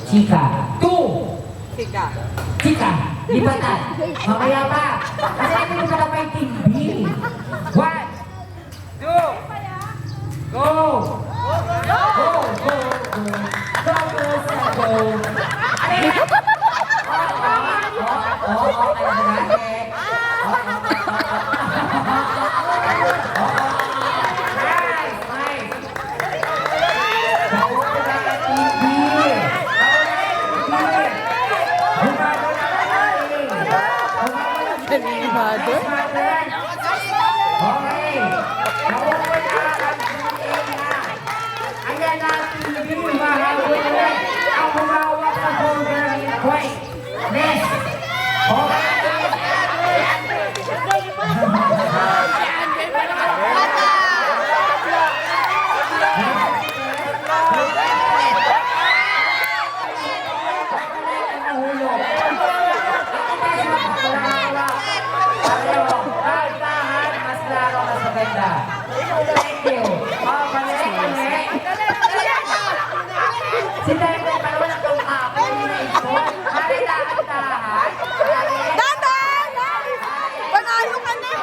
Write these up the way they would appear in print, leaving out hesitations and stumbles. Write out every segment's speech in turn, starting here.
Chika. 2. Chika. Chika. Lipatan. Mamaya pa. Kasi hindi ko na paintindi. 1, 2. Go! Go! Go! Go! Go! Go! Ano yan? Delikado. Okay. Ayan natin yung mahawin. Ang humawak sa shoulder ni Quay. Next. Okay. Thank you. Oh, balik. Sila yung dalawa na itong ako. Hari dahan-dahan. Dadan! Panalo ka na!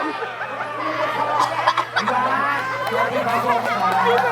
Yan. Sorry, bago ka.